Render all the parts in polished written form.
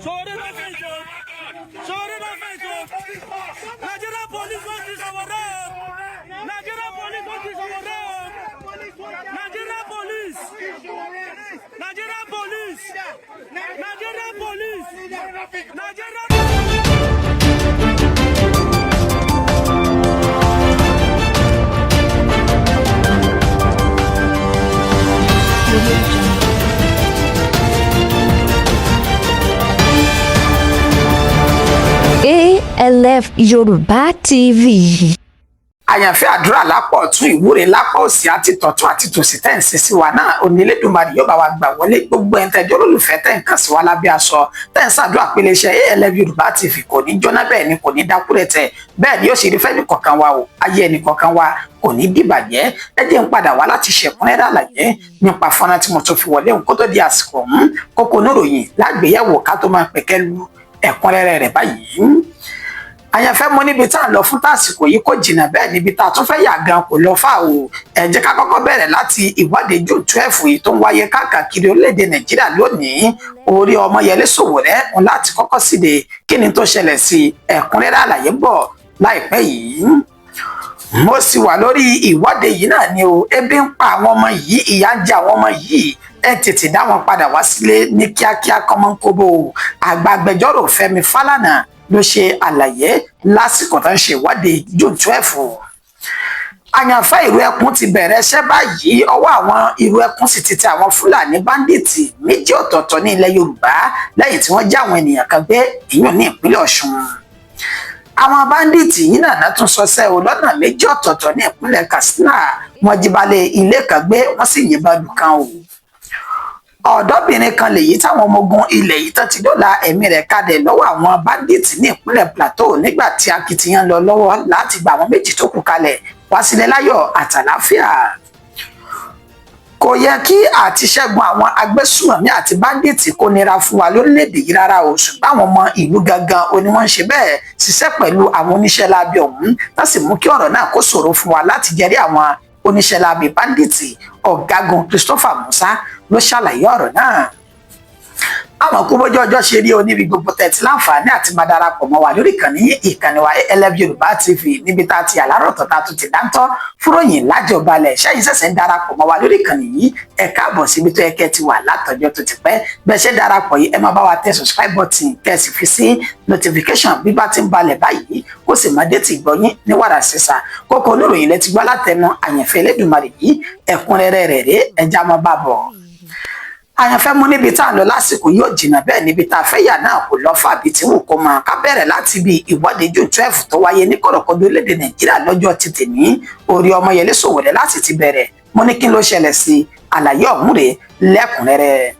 Nigeria police want this our road. Nigeria police want this our road. Nigeria police. Nigeria police. Nigeria police. Nigeria. ALF Yorùbá TV. Àyànfẹ́ àdúrà lápọ̀ tún ìwúre lápọ̀ òsì àti tọ̀tún àti tòsì tẹ́ ń ṣe sí wa náà Onílédùmarè yóò bá wa gbà wọlé gbogbo ẹ̀ń tẹ́jọ́ olólùfẹ́ tẹ́ ń kàn sí wa lábẹ́ aṣọ tẹ́ ń ṣàdúrà pé iléeṣẹ́ ALF Yorùbá TV kò ní jóná bẹ́ẹ̀ ni kò ní dákúrẹ̀tẹ̀ bẹ́ẹ̀ ni yóò ṣe rí fẹ́ nìkọ̀ọ̀kan wa o ayé ẹnìkọ̀ọ̀kan wa kò ní dìbàjẹ́ ẹ jẹ́ ń padà wá láti ṣẹ̀kúnrẹ́rẹ́ àlàyé nípa fọ́nrán tí mo tún fi wọlé òun kó tó di àsìkò ọ̀hún kókó oníròyìn lágbèyẹ̀wò ká tó máa pẹ̀kẹ́lu ẹ̀kúnrẹ́rẹ́ rẹ̀ báyìí. Àyànfẹ́ mo níbi tá à ń lọ fún tásìkò yìí kò jìnnà bẹ́ẹ̀ níbi tá a tún fẹ́ yà gan kò lọ fà o ẹ jẹ́ ká kọ́kọ́ bẹ̀rẹ̀ láti ìwọ́de June 12 yìí tó ń wáyé káàkiri orílẹ̀-èdè Nàìjíríà lónìí orí Ọmọyẹlé Sowore ń láti kọ́kọ́ síde kí ni tó ṣẹlẹ̀ sí ẹ̀kúnrẹ́rẹ́ àlàyé bọ̀ láìpẹ́ yìí. Mo sì wà lórí ìwọ́de yìí náà ni o ebi ń pa àwọn ọmọ yìí ìyà ń jẹ àwọn ọmọ yìí ẹ tètè dá wọn padà wá sílé ní kíákíá kọ́mọ́nkóbó àgbàgbẹjọ́rò Fẹ́mi Fálànà ló ṣe àlàyé lásìkò tó ń ṣe ìwádìí June 12. Àyànfẹ́ ìrú ẹkùn ti bẹ̀rẹ̀ iṣẹ́ báyìí ọwọ́ àwọn ìrú ẹkùn sì ti tẹ àwọn Fúlàní báńdíìtì méjì ọ̀tọ̀ọ̀tọ̀ ní ilẹ̀ Yorùbá lẹ́yìn tí wọ́n já àwọn ènìyàn kan gbé ìyún ní ìpínlẹ̀ Ọ̀ṣun. Àwọn báńdíìtì yìí náà tún ṣọṣẹ́ o lọ́nà méjì ọ̀tọ̀ọ̀tọ̀ ní ìpínlẹ̀ Katsina wọ́n jí balẹ̀ ilé kan gbé wọ́n sì yìnbọn lù kan o. Ọ̀dọ́bìnrin kan lèyí táwọn ọmọ ogun ilẹ̀ yìí tán ti dọ́là ẹ̀mí rẹ̀ kalẹ̀ lọ́wọ́ àwọn báńdíìtì ní ìpínlẹ̀ Plateau nígbà tí akitiyan lọ lọ́wọ́ láti gba àwọn méjì tó kù kalẹ̀ wá sílẹ̀ láyọ̀ àtàláfíà. Kò yẹ kí àti ṣẹ́gun àwọn agbésùnmọ̀mí àti báńdíìtì kó nira fún wa lórílẹ̀‐èdè yìí rárá o ṣùgbọ́n àwọn ọmọ ìlú gangan ni wọ́n ń ṣe bẹ́ẹ̀ ṣiṣẹ́ pẹ̀lú àwọn oníṣẹ́ láabi ọ̀hún tá sì mú kí ọ̀rọ̀ náà kó ṣòro fún wa láti jẹ́rí àwọn oníṣẹ́ láabi báńdíìtì Ọ̀gágun Christopher Musa ló ṣàlàyé ọ̀rọ̀ náà. Àwọn kú bójú ọjọ́ ṣe rí oníbi gbogbo tẹ̀tí láǹfààní àti máa darapọ̀ mọ́ wa lórí ìkànnì wa ALF Yorùbá TV níbi tá a ti àlárọ̀tọ̀ tá a tún ti dáńtọ́ fúròyìn lájọbalẹ̀ ṣẹ́yìn ṣẹ̀ṣẹ̀ ń darapọ̀ mọ́ wa lórí ìkànnì yìí ẹ káàbọ̀ síbi tó yẹ kẹ́ ti wà látọjọ́ tó ti pẹ́ bẹ́ẹ̀ ṣe darapọ̀ yìí ẹ máa bá wa tẹ subscribe button kẹ́ sì fi sí notification bí bá ti ń balẹ̀ báyìí kó sì máa dé ti gbọ́yìn ní wàrà sísà kókó oníròyìn lẹ ti gbọ́ látẹnu Àyànfẹ́ Elédùmarè yìí ẹ̀kúnrẹ́rẹ́ rẹ̀ rèé ẹja máa bá bọ̀. Àyànfẹ́ mú níbi tá à ń lọ lásìkò yóò jìnnà bẹ́ẹ̀ níbi tá a fẹ́ yà náà kò lọ fàbí tí wù kó máa ká bẹ̀rẹ̀ láti bí ìwọ́de June 12 tó wáyé ní kọ̀rọ̀kọ̀dọ̀ orílẹ̀-èdè Nàìjíríà lọ́jọ́ títì ní orí Ọmọyẹlé Sowore láti ti bẹ̀rẹ̀ mo ní kí ló ṣẹlẹ̀ sí àlàyé ọ̀hún rèé lẹ́kùnrẹ́rẹ́.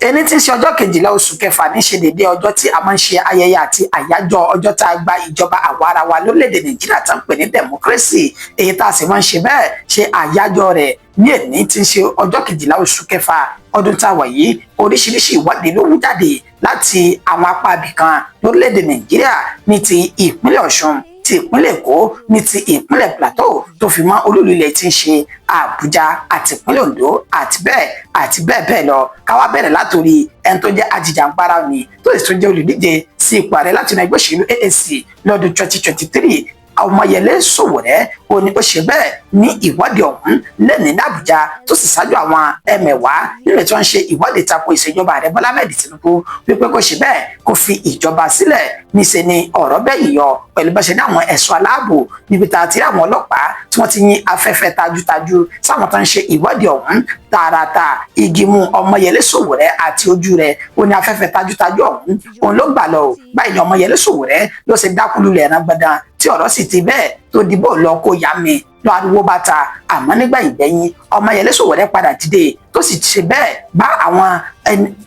Ẹni tí ń ṣe ọjọ́ 12 oṣù kẹfà ní ṣe dédé ọjọ́ tí a máa ń ṣe ayẹyẹ àti àyájọ́ ọjọ́ tá a gba ìjọba àwarawa lórílẹ̀-èdè Nàìjíríà tá ń pè ní democracy èyí tá a sì máa ń ṣe bẹ́ẹ̀ ṣe àyájọ́ rẹ̀ ní èní tí ń ṣe ọjọ́ 12 oṣù kẹfà ọdún tá a wà yìí oríṣiríṣi ìwádìí ló ń jáde láti àwọn apá ibìkan lórílẹ̀-èdè Nàìjíríà ní ti ìpínlẹ̀ Ọ̀ṣun ti ìpínlẹ̀ Èkó ní ti ìpínlẹ̀ Plateau tó fi mọ́ olúlu ilẹ̀ tí ń ṣe Àbújá àti ìpínlẹ̀ Ondo àti bẹ́ẹ̀ bẹ́ẹ̀ lọ káwá bẹ̀rẹ̀ látòrí ẹni tó jẹ́ ajìjàǹgbara ni tó sì tún jẹ́ olùdíje sí ipò ààrẹ láti inú ẹgbẹ́ òṣèlú AAC lọ́dún 2023 Ọmọyẹlé Sowore ó ní ó ṣe bẹ́ẹ̀ ní ìwádìí ọ̀hún lẹ́ni ní Àbújá tó sì ṣáájú àwọn ẹmẹ̀wàá nílẹ̀ tí wọ́n ń ṣe ìwádìí tako ìṣèjọba ààrẹ Bọ́lá Ahmed Tinubu wípé kó ṣe bẹ́ẹ̀ kó fi ìjọba sílẹ̀ níṣẹ́ ni ọ̀rọ̀ bẹ́ẹ̀ yíyọ pẹ̀lú bá ṣe ní àwọn ẹ̀ṣọ́ aláàbò níbi tá a ti rí àwọn ọlọ́pàá tí wọ́n ti yín afẹ́fẹ́ tajútajú sáwọn tó ń ṣe ìwádìí ọ̀hún tààràtà igi mú Ọmọyẹlé Sowore àti ojú rẹ̀ ó ní afẹ́fẹ́ tajútajú ọ̀hún òun ló gbà lọ báyìí ni Ọmọyẹlé Sowore ló ṣe dákúlulẹ̀ ẹ̀ràn gbọ̀dàn tí ọ̀rọ̀ sì ti bẹ́ẹ̀ tó dìbò lọ kó yá mi lọ ariwo bàtà àmọ́ nígbà ìgbẹ̀yìn Ọmọyẹlé Sowore padà dìde tó sì ṣe bẹ́ẹ̀ bá àwọn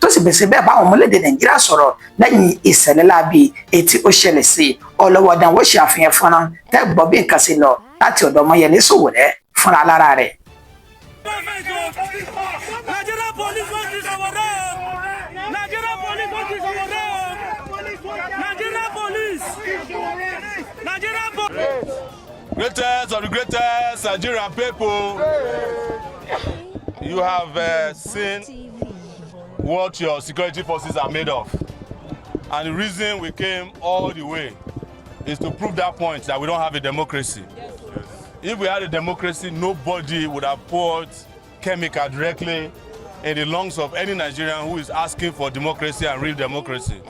tó sì bẹ̀sẹ̀ bẹ́ẹ̀ bá àwọn ọmọlédè Nàìjíríà sọ̀rọ̀ lẹ́yìn ìṣẹ̀lẹ̀ láabi etí ó ṣẹlẹ̀ sí ọlọ́wọ́dàn wọ́n ṣe àfihàn fọ́nrán tẹ́ gbọ́ bí nǹkan ṣe lọ láti ọ̀dọ̀ Ọmọyẹlé Sowore fúnra lára rẹ̀. Nigeria police want this our road. Nigeria police want this our road. Nigeria police. Nigeria police. Greatest of the greatest Nigerian people, you have seen what your security forces are made of. And the reason we came all the way is to prove that point that we don't have a democracy. If we had a democracy, nobody would have poured chemical directly in the lungs of any Nigerian who is asking for democracy and real democracy.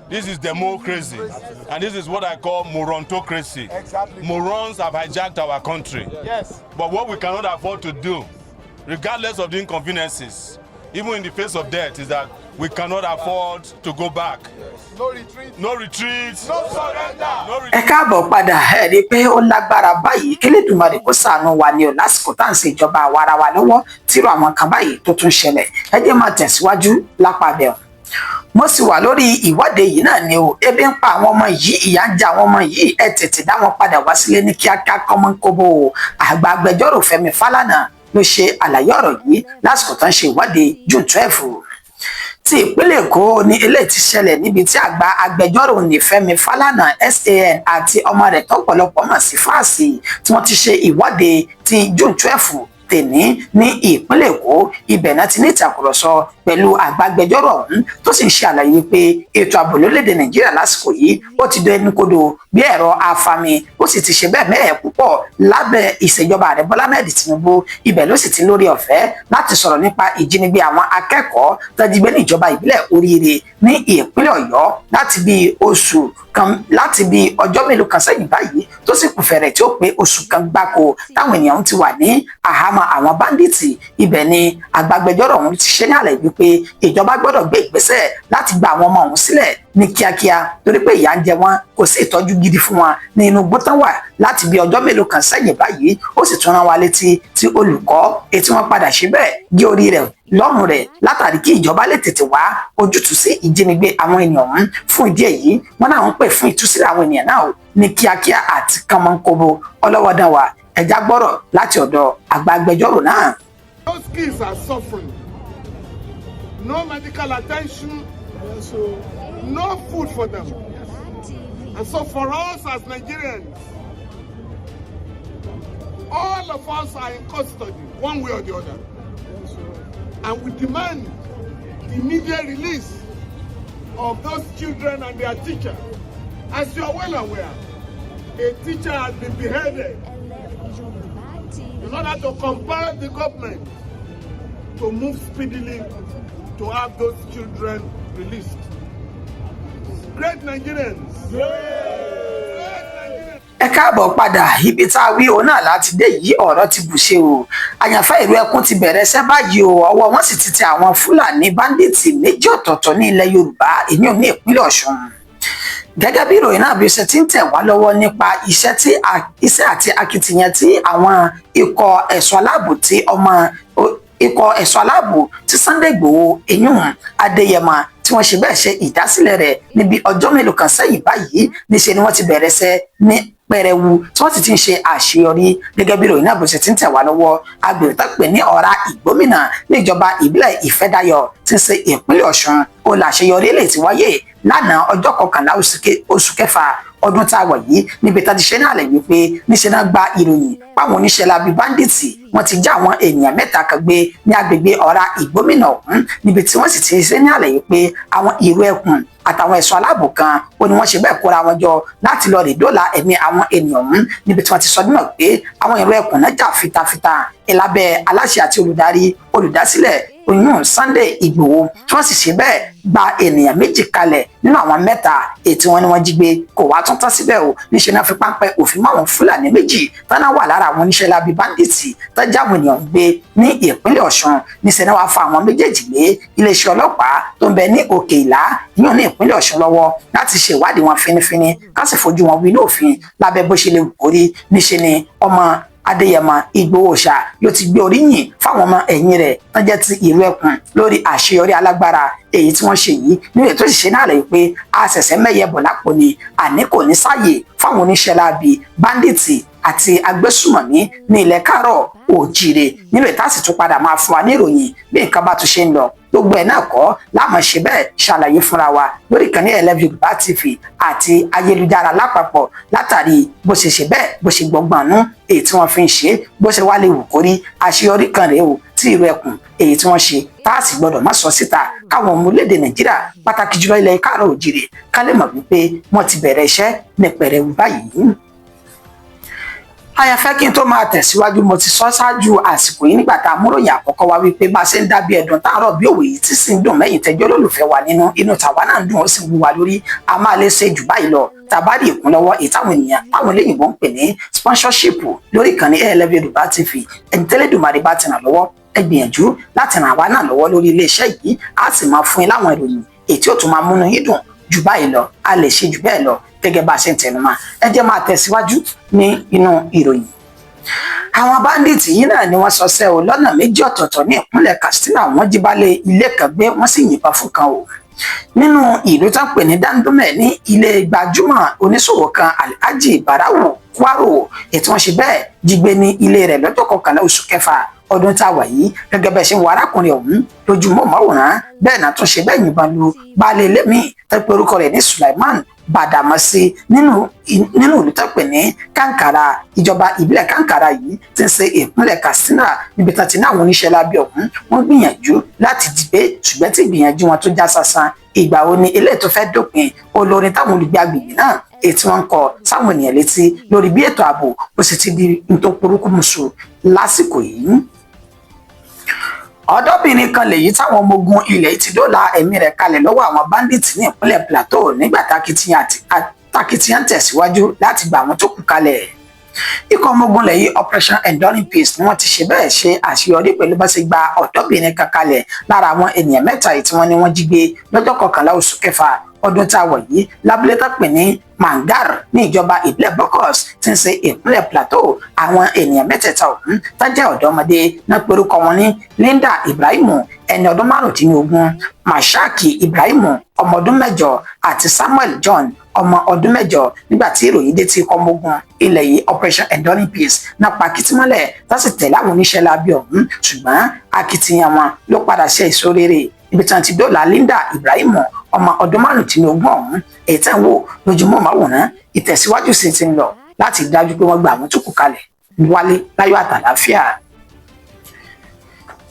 This is democracy. And this is what I call morontocracy. Exactly. Morons have hijacked our country. Yes. But what we cannot afford to do, regardless of the inconveniences, even in the face of death, is that we cannot afford to go back. No retreat. No retreat. No surrender. No retreat. Ẹ káàbọ̀ padà ẹ rí i pé ó lágbára báyìí k'Elédùmarè kó ṣàánú wa ní o lásìkò tá à ń ṣe ìjọba àwarawa lọ́wọ́ tírú àwọn kan báyìí tó tún ṣẹlẹ̀ ẹ jẹ́ máa tẹ̀síwájú lápá bẹ́ẹ̀. Mo sì wà lórí ìwọ́de yìí náà ni o ebi ń pa àwọn ọmọ yìí ìyà ń jẹ àwọn ọmọ yìí ẹ tètè dá wọn padà wá sílé ní kíákíá kọ́mọ́nkóbó àgbà agbẹjọ́rò Fẹ́mi Fálànà ló ṣe àlàyé ọ̀rọ̀ yìí lásìkò tó ń ṣe ìwọ́de June 12 tí ìpínlẹ̀ Èkó ní eléyìí ti ṣẹlẹ̀ níbi tí àgbà agbẹjọ́rò ní Fẹ́mi Fálànà SAN àti ọmọ rẹ̀ tọ́pọ̀lọpọ̀ mọ̀ sí fáàsì tí wọ́n ti ṣe ìwọ́de ti June 12 tèní ní ìpínlẹ̀ Èkó ibẹ̀ náà ti ní ìtàkùrọ̀sọ pẹ̀lú àgbàgbẹjọ́rò ọ̀hún tó sì ń ṣe àlàyé pé ètò ààbò lórílẹ̀-èdè Nàìjíríà lásìkò yìí ó ti dé ẹnu kodò bí ẹ̀rọ afami ó sì ti ṣe bẹ́ẹ̀ mẹ́ẹ̀ púpọ̀ lábẹ́ ìṣèjọba ààrẹ Bọ́lá Ahmed Tinubu ibẹ̀ ló sì ti lórí ọ̀fẹ́ láti sọ̀rọ̀ nípa ìjínigbé àwọn akẹ́kọ̀ọ́ tó jí gbé ní ìjọba ìbílẹ̀ Oríire ní ìpínlẹ̀ Ọ̀yọ́ láti bí ọjọ́ mélòó kan sẹ́yìn báyìí tó sì kù fẹ̀rẹ̀ tí ó pé oṣù kan gbáko táwọn ènìyàn ti wà ní àhámọ́ àwọn báńdíìtì ibẹ̀ ni àgbàgbẹjọ́rò ọ̀hún ti ṣe ní àlàyé wípé ìjọba gbọ́dọ̀ gbé ìgbésẹ̀ láti gba àwọn ọmọ ọ̀hún sílẹ̀ ní kíákíá torí pé ìyà ń jẹ wọn kò sí ìtọ́jú gidi fún wọn ní inú gbọ́tán wà láti bí ọjọ́ mélòó kan sẹ́yìn báyìí ó sì tún rán wa létí tí olùkọ́ etí wọn padà ṣe bẹ́ẹ̀ gé orí rẹ̀ lọ́rùn rẹ̀ látàrí kí ìjọba lè tètè wá ojútùú sí ìjínigbé àwọn ènìyàn ọ̀hún fún ìdí èyí wọn náà ń pè fún ìtúsílẹ̀ àwọn ènìyàn náà ní kíákíá àti kánmọ́nkóbó ọlọ́wọ́dán wa ẹ̀já gbọ́rọ̀ láti ọ̀dọ̀ àgbà agbẹjọ́rò náà. Those kids are suffering. No medical attention, no food for them. And so for us as Nigerians, all of us are in custody, one way or the other. And we demand the immediate release of those children and their teacher. As you are well aware, a teacher has been beheaded in order to compel the government to move speedily to have those children released. Great Nigerians. Ẹ káàbọ̀ padà ibi tá a wí òun náà láti dé yìí ọ̀rọ̀ ti bùṣe o àyànfẹ́ ìlú ẹkùn ti bẹ̀rẹ̀ ṣẹ́ báyìí o ọwọ́ wọn sì ti tẹ àwọn Fúlàní báńdíìtì méjì ọ̀tọ̀ọ̀tọ̀ ní ilẹ̀ Yorùbá èyí ò ní ìpínlẹ̀ Ọ̀ṣun gẹ́gẹ́ bí ìròyìn náà bí ó ṣe ti ń tẹ̀ wá lọ́wọ́ nípa iṣẹ́ àti akitiyan tí àwọn ikọ̀ ẹ̀ṣọ́ aláàbò tí Sunday Igboho eyín Adéyẹmọ tí wọ́n ṣe bẹ́ẹ̀ ṣe ìdásílẹ̀ rẹ̀ níbi ọjọ́ mélòó kan sẹ́yìn báyìí níṣe ni wọ́n ti bẹ̀rẹ̀ ṣẹ́ ní pẹrẹwu tí wọ́n sì ti ń ṣe àṣeyọrí gẹ́gẹ́ bí ìròyìn náà bó ṣe ti ń tẹ̀ wá lọ́wọ́ agbèrè tó pè ní Ọ̀rá Ìgbómìnà níjọba ìbílẹ̀ Ìfẹ́dayọ̀ tí ń ṣe ìpínlẹ̀ Ọ̀ṣun ó láṣeyọrí eléyìí ti wáyé lánàá ọjọ́ 11 oṣù kẹfà ọdún tá a wà yìí níbi tá a ti ṣe náà lẹ̀ wípé níṣẹ́ náà gba ìròyìn páwọn oníṣẹ́ láabi báńdíìtì wọ́n ti já àwọn ènìyàn mẹ́ta kan gbé ní agbègbè Ọ̀rá Ìgbómìnà ọ̀hún níbi tí wọ́n sì ti ṣe ní àlàyé pé àwọn ìró ẹkùn àtàwọn ẹ̀ṣọ́ aláàbò kan ó ní wọ́n ṣe bẹ́ẹ̀ kóra wọn jọ láti lọ rè dóòlà ẹ̀mí àwọn ènìyàn ọ̀hún níbi tí wọ́n ti sọ nínú pé àwọn ìró ẹkùn náà jà fitafita ìlábẹ́ aláṣẹ àti olùdásílẹ̀ oyún Sunday Igboho tí wọ́n sì ṣe bẹ́ẹ̀ gba ènìyàn méjì kalẹ̀ nínú àwọn mẹ́ta ètí wọn ni wọ́n jí gbé kò wá tún tán síbẹ̀ o níṣẹ́ náà fi páńpẹ́ òfin mọ́ àwọn Fúlàní méjì tánà wà lára àwọn oníṣẹ́ láabi báńdíìtì tọ́jà àwọn ènìyàn gbé ní ìpínlẹ̀ Ọ̀ṣun níṣẹ́ náà wàá fa àwọn méjèèjì lé iléeṣẹ́ ọlọ́pàá tó ń bẹ ní Òkè Ìlá yíyan ní ìpínlẹ̀ Ọ̀ṣun lọ́wọ́ láti ṣe ìwádìí wọn fínífíní ká sì fojú wọn wí lófin lábẹ́ bó ṣe lè wù kórí níṣẹ́ ni ọmọ Adéyẹmọ Ìgbòho ṣá ló ti gbé oríyìn fáwọn ọmọ ẹ̀yìn rẹ̀ tó jẹ́ ti ìlú ẹkùn lórí àṣeyọrí alágbára èyí tí wọ́n ṣe yìí nílẹ̀ tó sì ṣe náà lẹ́yìn pé àṣẹ̀ṣẹ̀ mẹ́yẹ bọ̀ lápò ni àní kò ní sáàyè fáwọn oníṣẹ́ láabi báńdíìtì àti agbésùmọ̀mí ní ilẹ̀ Káàárọ̀ Oòjíire nílẹ̀ tá sì tún padà máa fún wa ní ìròyìn bí nǹkan bá tún ṣe ń lọ gbogbo ẹ̀ náà kọ́ láàmú ṣe bẹ́ẹ̀ ṣàlàyé fúnra wa lórí ìkànnì Elef Yorùbá TV àti ayélujára lápapọ̀ látàrí bó ṣe ṣe bẹ́ẹ̀ bó ṣe gbọ̀ngbọ̀nú èyí tí wọ́n fi ń ṣe bó ṣe wá lè wù kórí àṣeyọrí kan rèé o tí ìró ẹkùn èyí tí wọ́n ṣe tá a sì gbọdọ̀ má sọ síta káwọn ọmọ orílẹ̀-èdè Nàìjíríà pàtàkì jùlọ ilẹ̀ káàárọ̀ òjìrè ká lè mọ̀ wípé wọ́n ti bẹ̀rẹ̀ iṣẹ́ ní pẹrẹwu báyìí. Àyànfẹ́ kí n tó máa tẹ̀síwájú mo ti sọ ṣáájú àsìkò yìí nígbà tá a múròyìn àkọ́kọ́ wá wípé bá a ṣe ń dábí ẹ̀dùn táàrọ̀ bí òwe yìí tí sì ń dùn mẹ́yìn tẹ́jọ́ lólùfẹ́ wa nínú inú tàwa náà ń dùn ó sì ń wú wa lórí a máa lè ṣe jù báyìí lọ tàbádì ìkúnlọ́wọ́ ìtàwọn ènìyàn táwọn eléyìnbó ń pè ní sponsorship lórí ìkànnì ALF Yorùbá TV ẹni tẹ́lẹ̀dùmarè bá ti ràn lọ́wọ́ ẹ gbìyànjú láti ràn àwa náà lọ́wọ́ lórí iléeṣẹ́ yìí á sì máa fún yín láwọn ìròyìn èyí tí ó tún máa múnú yín dùn jù báyìí lọ a lè ṣe jù bẹ́ẹ̀ lọ gẹ́gẹ́ bá a ṣe ń tẹnumọ́ ẹ jẹ́ máa tẹ̀síwájú ní inú ìròyìn. Àwọn báńdíìtì yìí náà ni wọ́n ṣọṣẹ́ o lọ́nà méjì ọ̀tọ̀ọ̀tọ̀ ní ìpínlẹ̀ Katsina wọ́n jí balẹ̀ ilé kan gbé wọ́n sì yìnbọn fún kan o nínú ìlú tó ń pè ní Dandume ní ilé gbajúmọ̀ oníṣòwò kan Alhaji Barawu Kwaro ètò wọn ṣe bẹ́ẹ̀ jí gbé ní ilé rẹ̀ lọ́jọ́ 11 oṣù kẹfà ọdún tá a wà yìí gẹ́gẹ́ bẹ́ẹ̀ ṣe ń wo arákùnrin ọ̀hún lójúmọ́ máwòrán bẹ́ẹ̀ náà tún ṣe bẹ́ẹ̀ yìnbọn lu baálé ilé míì tó pe orúkọ rẹ̀ ní Sulaiman Badamasi nínú ìlú tó pè ní Kankara ìjọba ìbílẹ̀ Kankara yìí ti ń ṣe ìpínlẹ̀ Katsina níbi tí wọ́n ti ní àwọn oníṣẹ́ lábẹ́ ọ̀hún wọ́n gbìyànjú láti dìbò ṣùgbọ́n tí ìgbìyànjú wọn tó já sásán ìgbà wo ni eléyìí tó fẹ́ dópin olórin táwọn olùgbé agbègbè náà èyí tí wọ́n ń kọ sáwọn ènìyàn létí lórí bí ètò ààbò ó sì ti di nítorí porúkú musu lásìkò yìí. Ọ̀dọ́bìnrin kan lèyí táwọn ọmọ ogun ilẹ̀ ti dóòlà ẹ̀mí rẹ̀ kalẹ̀ lọ́wọ́ àwọn bandits ní ìpínlẹ̀ Plateau nígbà takitiyan tẹ̀síwájú láti gba àwọn tó kù kalẹ̀. Ikọ̀ ọmọ ogun lẹ́yìn Operation Enduring Peace ni wọ́n ti ṣe bẹ́ẹ̀ ṣe àṣeyọrí pẹ̀lú bá ṣe gba ọ̀dọ́bìnrin kan kalẹ̀ lára àwọn ènìyàn mẹ́ta tí wọ́n ní wọ́n jí gbé lọ́jọ́ 11 oṣù kẹfà ọdún tá a wọ̀ yìí lábúlé tó pè ní Mangar ní ìjọba ìbílẹ̀ Bokos tí ń ṣe ìpínlẹ̀ Plateau àwọn ènìyàn mẹ́tẹ̀ẹ̀ta ọ̀hún tó jẹ́ ọ̀dọ́mọdé náà porúkọ wọn ní Linda Ibrahimu ẹni ọdún 15, Mashaki Ibrahimu ọmọ ọdún 8 àti Samuel John ọmọ ọdún 8 nígbà tí ìròyìn dé tí ikọ̀ ọmọ ogun ilẹ̀ yìí Operation Enduring Peace náà pa akitimọ́lẹ̀ láti tẹ̀lé àwọn oníṣẹ́ lábẹ́ ọ̀hún ṣùgbọ́n akitiyan wọn ló padà ṣe èso rere ibi tí wọ́n ti dóòlà Linda Ibrahimu ọmọ ọdún 15 ọ̀hún èyí tẹ́ ń wò lójúmọ́ máwòrán ìtẹ̀síwájú sí ti ń lọ láti dájú pé wọ́n gba àwọn tó kù kalẹ̀ wálé láyọ̀ àtàlàáfíà.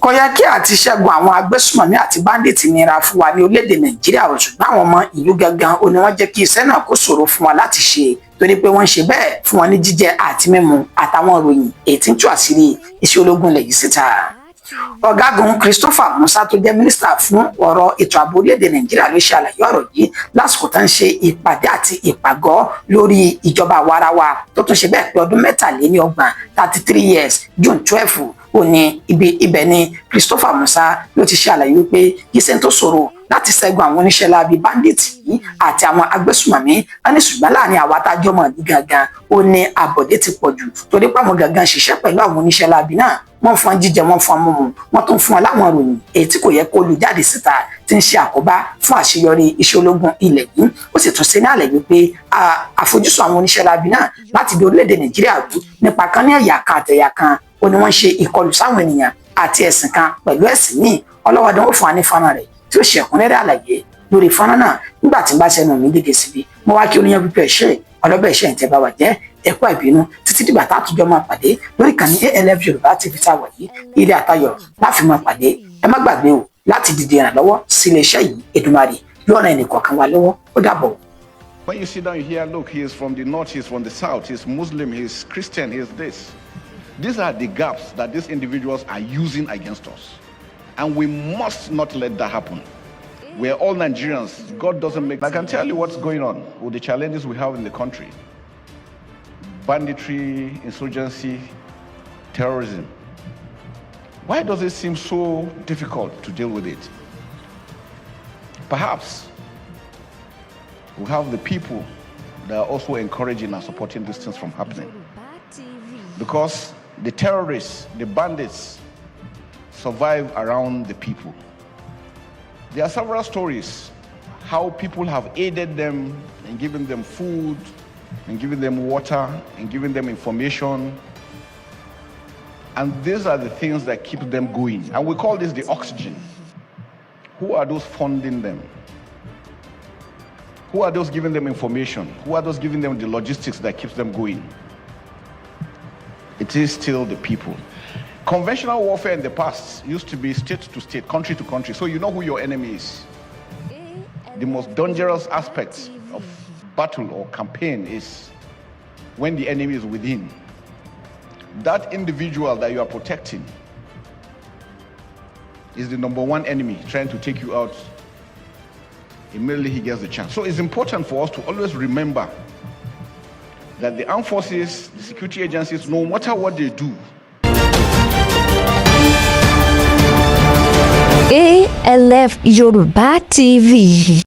Kò yẹ kí àti ṣẹ́gun àwọn agbésùmọ̀mí àti báńdíìtì nira fún wa ní orílẹ̀-èdè Nàìjíríà ṣùgbọ́n àwọn ọmọ ìlú gangan ó ní wọ́n jẹ́ kí iṣẹ́ náà kó ṣòro fún wa láti ṣe torí pé wọ́n ń ṣe bẹ́ẹ̀ fún wọn ní jíjẹ àti mímu àtàwọn ìròyìn èyí tí ń tú àṣírí iṣẹ́ ológun lẹ̀ yìí síta. Ọ̀gágun Christopher Musa tó jẹ́ mínísítà fún ọ̀rọ̀ ètò ààbò orílẹ̀-èdè Nàìjíríà ló ṣe àlàyé ọ̀rọ̀ yìí lásìkò tó ń ṣe ìpàdé àti ìpàgọ́ lórí ìjọba àwarawa tó tún ṣe bẹ́ẹ̀ pé ọdún 33 33 years June 12 ó ní ibẹ̀ ni Christopher Musa ló ti ṣe àlàyé wípé iṣẹ́ tó ṣòro láti ṣẹ́gun àwọn oníṣẹ́ láabi bandits yìí àti àwọn agbésùmọ̀mí wọn ní ṣùgbọ́n láàrin àwa tájọ́ mọ̀ ní gangan ó ní àbọ̀dé ti pọ̀ jù torí pé àwọn gangan ṣiṣẹ́ pẹ̀lú àwọn oníṣẹ́ láabi náà wọ́n fún wọn jíjẹ wọ́n fún wọn mímu wọ́n tún fún wọn láwọn ìròyìn èyí tí kò yẹ kó lu jáde síta tí ń ṣe àkóbá fún àṣeyọrí iṣẹ́ ológun ilẹ̀ yìí ó sì tún ṣe ní àlẹ́ wípé àfojúsùn àwọn oníṣẹ́ láabi náà láti di orílẹ̀-èdè Nàìjíríà rú nípa kan ní ẹ̀yà kan àtẹ̀yà kan ó ní wọ́n ṣe ìkọlù sáwọn ènìyàn àti ẹ̀sìn kan pẹ̀lú ẹ̀sìn míì ọlọ́wọ́dé wọn fún wa ní fọ́nrán rẹ̀ tí ó ṣe ẹ̀kúnrẹ́rẹ́ àlàyé lórí fọ́nrán náà nígbà tí n bá ṣẹnu mi dédé síbi mo wá kí oníyan pípẹ́ ṣe ọlọ́bẹ̀ ṣe ìtẹ́ bá wà jẹ́ ẹ̀kọ́ ìbínú títí dìgbà tá a tún jọ máa pàdé lórí ìkànnì ALF Yorùbá TV tá a wà yìí ire àtayọ̀ láfi máa pàdé ẹ má gbàgbé o láti dìde ìrànlọ́wọ́ sí iléeṣẹ́ yìí Èdùmàrè yóò ràn ẹnìkọ̀ọ̀kan wa lọ́wọ́ ó dàbọ̀. When you sit down, you hear, look, he is from the north, he is from the south, he is Muslim, he is Christian, he is this. These are the gaps that these individuals are using against us. And we must not let that happen. We're all Nigerians. God doesn't make... I can tell you what's going on with the challenges we have in the country. Banditry, insurgency, terrorism. Why does it seem so difficult to deal with it? Perhaps we have the people that are also encouraging and supporting these things from happening. Because the terrorists, the bandits, survive around the people. There are several stories how people have aided them and given them food and given them water and given them information. And these are the things that keep them going. And we call this the oxygen. Who are those funding them? Who are those giving them information? Who are those giving them the logistics that keeps them going? It is still the people. Conventional warfare in the past used to be state to state, country to country, so you know who your enemy is. The most dangerous aspect of battle or campaign is when the enemy is within. That individual that you are protecting is the number one enemy trying to take you out immediately he gets the chance. So it's important for us to always remember that the armed forces, the security agencies, no matter what they do, ALF Yoruba TV.